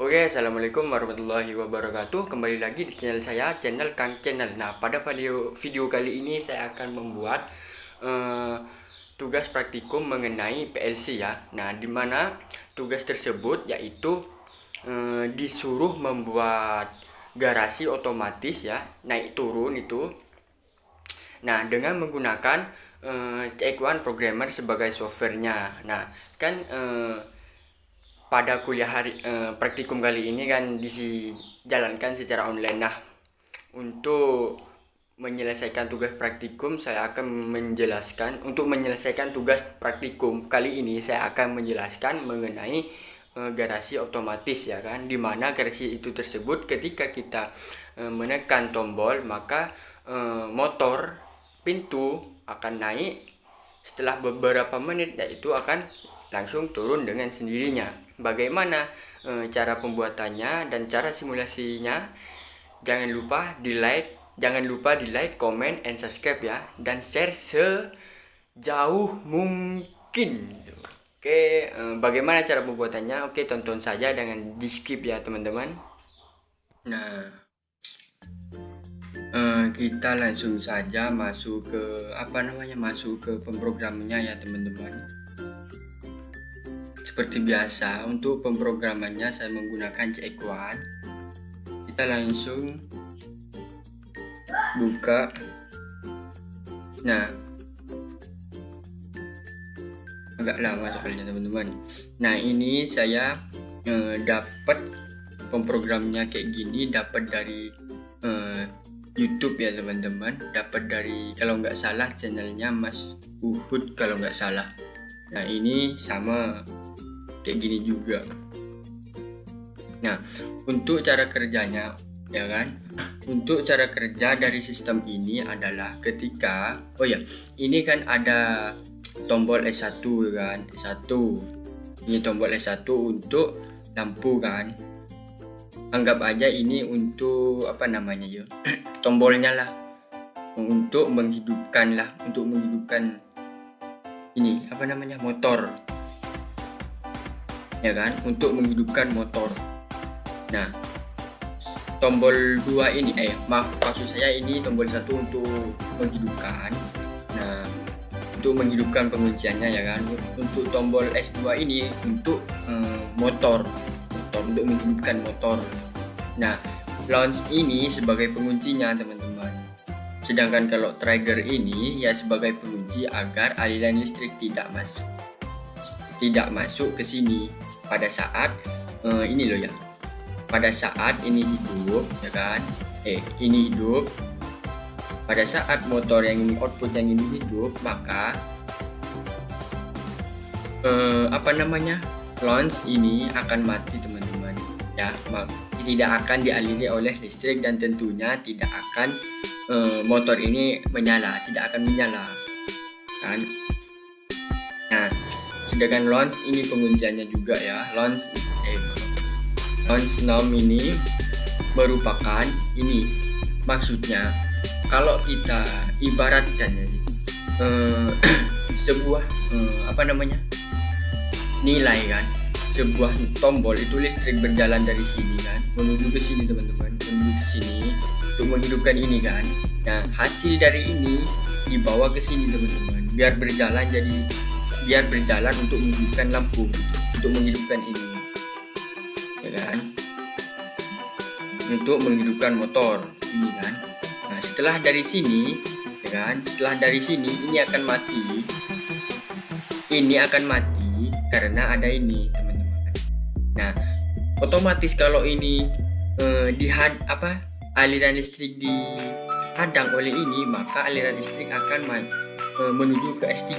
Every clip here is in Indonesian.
Oke, assalamualaikum warahmatullahi wabarakatuh. Kembali lagi di channel saya, channel Kang Channel. Nah, pada video kali ini saya akan membuat eh, tugas praktikum mengenai PLC ya. Nah, dimana tugas tersebut yaitu disuruh membuat garasi otomatis ya, naik turun itu. Nah, dengan menggunakan CX1 Programmer sebagai softwarenya. Nah, kan pada kuliah praktikum kali ini kan dijalankan secara online. Nah, untuk menyelesaikan tugas praktikum saya akan menjelaskan, untuk menyelesaikan tugas praktikum kali ini saya akan menjelaskan mengenai garasi otomatis ya kan, dimana garasi itu tersebut ketika kita menekan tombol maka motor pintu akan naik, setelah beberapa menit yaitu akan langsung turun dengan sendirinya. Bagaimana cara pembuatannya dan cara simulasinya? Jangan lupa di like, comment, and subscribe ya, dan share sejauh mungkin. Oke, bagaimana cara pembuatannya? Oke, tonton saja, jangan di skip ya teman-teman. Nah, kita langsung saja masuk ke pemrogramannya ya teman-teman. Seperti biasa, untuk pemrogramannya saya menggunakan CX1. Kita langsung buka. Nah, agak lama soalnya teman-teman. Nah, ini saya dapat pemprogramnya kayak gini, dapat dari YouTube ya teman-teman. Dapat dari, kalau nggak salah, channelnya Mas Uhud kalau nggak salah. Nah, ini sama kayak gini juga. Nah, untuk cara kerjanya ya kan, untuk cara kerja dari sistem ini adalah ketika ini kan ada tombol S1 kan, S1 ini tombol S1 untuk lampu kan, anggap aja ini untuk tombolnya lah, untuk menghidupkan ini motor ya kan, untuk menghidupkan motor. Nah, tombol 2 ini maksud saya ini tombol 1 untuk menghidupkan. Nah, untuk menghidupkan pengunciannya ya kan. Untuk tombol S2 ini untuk motor untuk menghidupkan motor. Nah, launch ini sebagai penguncinya teman-teman. Sedangkan kalau trigger ini ya sebagai pengunci agar aliran listrik tidak masuk ke sini pada saat pada saat ini hidup ya kan, ini hidup. Pada saat motor yang ini, output yang ini hidup, maka launch ini akan mati teman-teman ya, tidak akan dialiri oleh listrik dan tentunya tidak akan motor ini tidak akan menyala kan. Nah, sedangkan launch ini pengunciannya juga ya, launch nom ini merupakan ini, maksudnya kalau kita ibaratkan sebuah nilai kan, sebuah tombol itu listrik berjalan dari sini kan menuju ke sini teman-teman, menuju ke sini untuk menghidupkan ini kan. Nah, hasil dari ini dibawa ke sini teman-teman, biar berjalan untuk menghidupkan lampu, untuk menghidupkan ini ya kan, untuk menghidupkan motor ini kan. Nah, setelah dari sini ya kan, ini akan mati karena ada ini teman-teman. Nah, otomatis kalau ini aliran listrik dihadang oleh ini, maka aliran listrik akan menuju ke S3.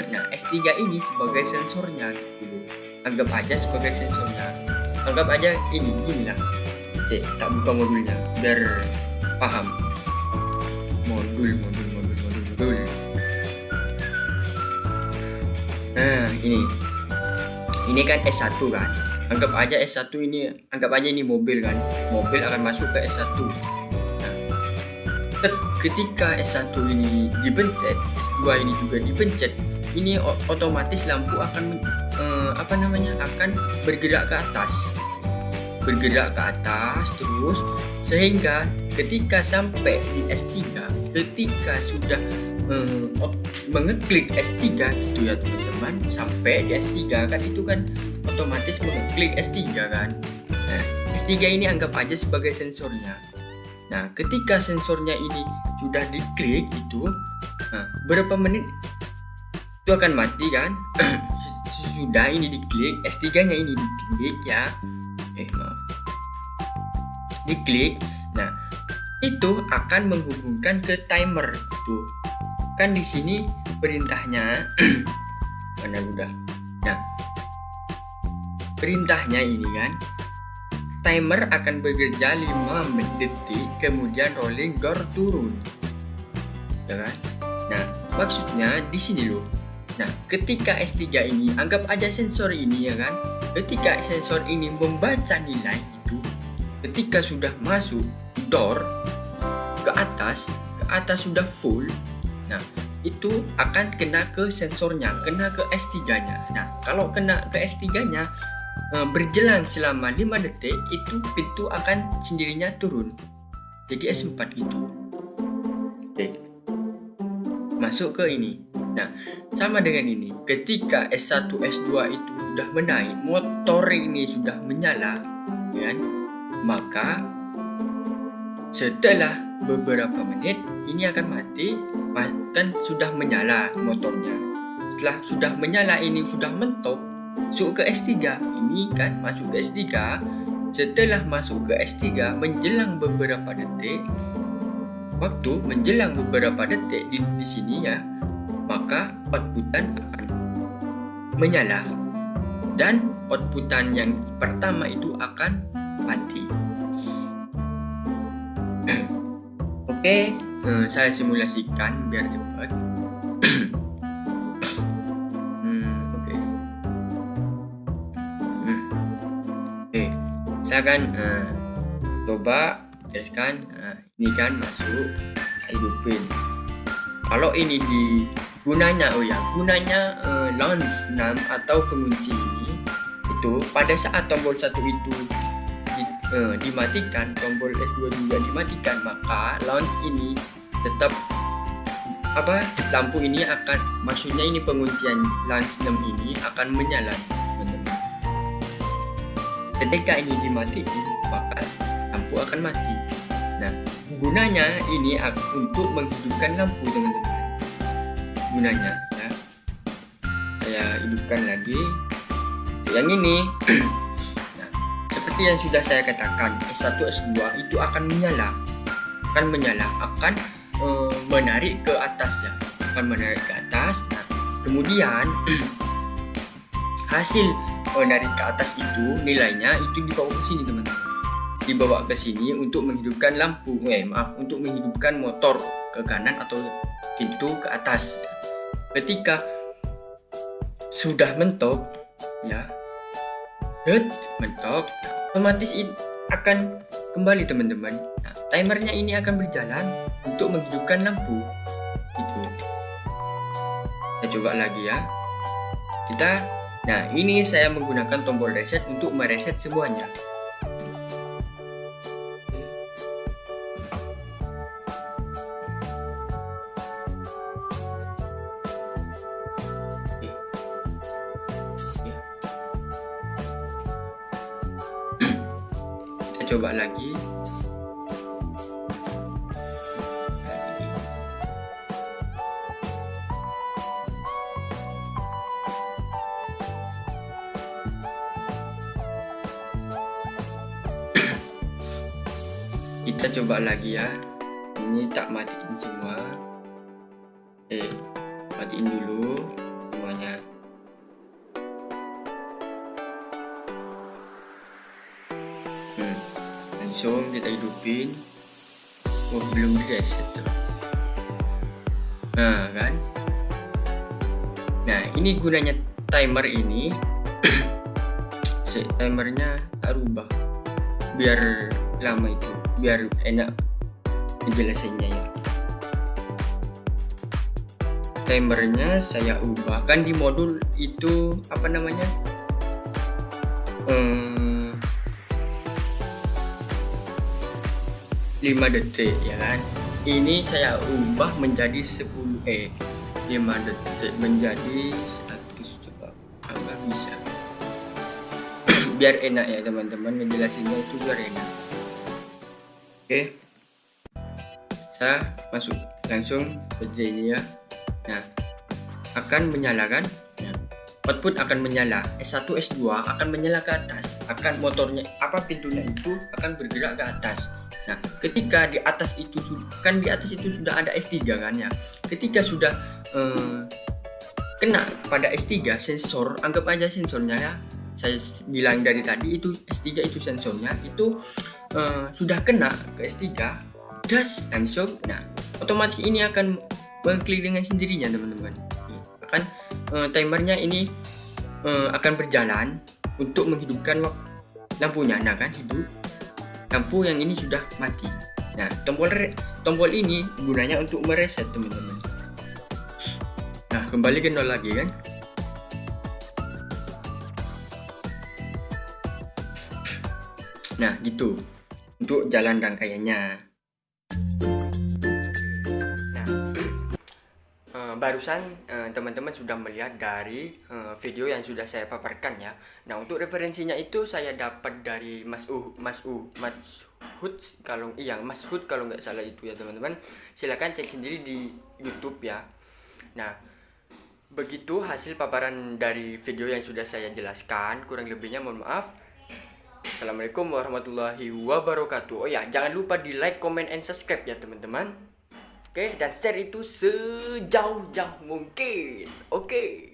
Nah, S3 ini sebagai sensornya gitu. Anggap aja sebagai sensornya. Anggap aja ini gini lah. Saya tak buka modulnya biar paham. Modul. Nah, ini kan S1 kan. Anggap aja ini mobil kan. Mobil akan masuk ke S1. Nah, ketika S1 ini dipencet, S2 ini juga dipencet, ini otomatis lampu akan akan bergerak ke atas. bergerak ke atas terus, sehingga ketika sampai di S3, ketika sudah mengeklik S3 gitu ya teman-teman, sampai di S3 kan itu kan otomatis mengeklik S3 kan. Nah, S3 ini anggap aja sebagai sensornya. Nah, ketika sensornya ini sudah diklik itu, berapa menit itu akan mati kan. Sudah ini diklik, S3 nya ini diklik ya, diklik. Nah, itu akan menghubungkan ke timer tuh kan. Di sini perintahnya mana udah. Nah, perintahnya ini kan, timer akan bekerja 5 detik, kemudian rolling door turun ya kan. Nah, maksudnya di sini loh. Nah, ketika S3 ini, anggap aja sensor ini ya kan, ketika sensor ini membaca nilai itu, ketika sudah masuk door ke atas sudah full, nah itu akan kena ke sensornya, kena ke S3 nya. Nah, kalau kena ke S3 nya, berjelang selama 5 detik, itu pintu akan sendirinya turun jadi S4 gitu. Oke, masuk ke ini. Nah, sama dengan ini, ketika S1, S2 itu sudah menaik, motor ini sudah menyala kan, maka setelah beberapa menit ini akan mati, kan sudah menyala motornya. Setelah sudah menyala ini sudah mentok, masuk ke S3 ini kan, masuk ke S3. Setelah masuk ke S3 menjelang beberapa detik, waktu menjelang beberapa detik di sini ya, maka outputan akan menyala dan outputan yang pertama itu akan mati. Oke, saya simulasikan biar cepat. Oke. Saya akan coba teskan. Ini kan masuk, hidupin. Kalau ini gunanya launch 6 atau pengunci ini, itu pada saat tombol 1 itu dimatikan, tombol S2 juga dimatikan, maka launch ini tetap lampu ini akan, maksudnya ini penguncian launch 6 ini akan menyala teman-teman. Ketika ini dimatiin, maka lampu akan mati. Nah, gunanya ini untuk menghidupkan lampu teman-teman. Gunanya ya, saya hidupkan lagi yang ini. Nah, seperti yang sudah saya katakan, S1, S2 itu akan menyala, akan menarik ke atas ya, akan menarik ke atas. Nah, kemudian hasil menarik ke atas itu, nilainya itu dibawa ke sini teman-teman, dibawa ke sini untuk menghidupkan lampu, untuk menghidupkan motor ke kanan atau pintu ke atas. Ketika sudah mentok ya, mentok, otomatis akan kembali teman-teman. Nah, timernya ini akan berjalan untuk menghidupkan lampu itu. Kita coba lagi ya. Nah, ini saya menggunakan tombol reset untuk mereset semuanya. Coba lagi. Kita coba lagi ya. Ini tak matiin semua. Matiin dulu semuanya. Langsung kita hidupin. Belum di reset tuh. Nah kan, nah ini gunanya timer ini. Timernya tak rubah biar lama itu, biar enak penjelasannya ya. Timernya saya ubah kan di modul itu 5 detik ya kan. Ini saya ubah menjadi 5 detik menjadi 100. Coba apa bisa. Biar enak ya teman-teman, ngejelasinnya itu biar enak. Oke, saya masuk langsung ke J ini ya. Nah, akan menyala kan. Nah, output akan menyala, S1 S2 akan menyala ke atas, akan motornya pintunya itu akan bergerak ke atas. Nah, ketika di atas itu sudah ada S3 kan ya. Ketika sudah kena pada S3 sensor, anggap aja sensornya ya, saya bilang dari tadi itu S3 itu sensornya itu sudah kena ke S3 gas langsung. Nah, otomatis ini akan mengklik dengan sendirinya teman-teman. Akan timernya ini akan berjalan untuk menghidupkan lampunya. Nah kan, hidup lampu yang ini sudah mati. Nah, tombol ini gunanya untuk mereset teman-teman. Nah, kembali ke nol lagi kan. Nah, gitu untuk jalan rangkaiannya. Nah, barusan teman-teman sudah melihat dari video yang sudah saya paparkan ya. Nah, untuk referensinya itu saya dapat dari Mas Hud kalau nggak salah itu ya teman-teman. Silakan cek sendiri di YouTube ya. Nah, begitu hasil paparan dari video yang sudah saya jelaskan. Kurang lebihnya mohon maaf. Assalamualaikum warahmatullahi wabarakatuh. Oh ya, jangan lupa di like, comment, and subscribe ya teman-teman. Oke, dan share itu sejauh-jauh mungkin. Oke.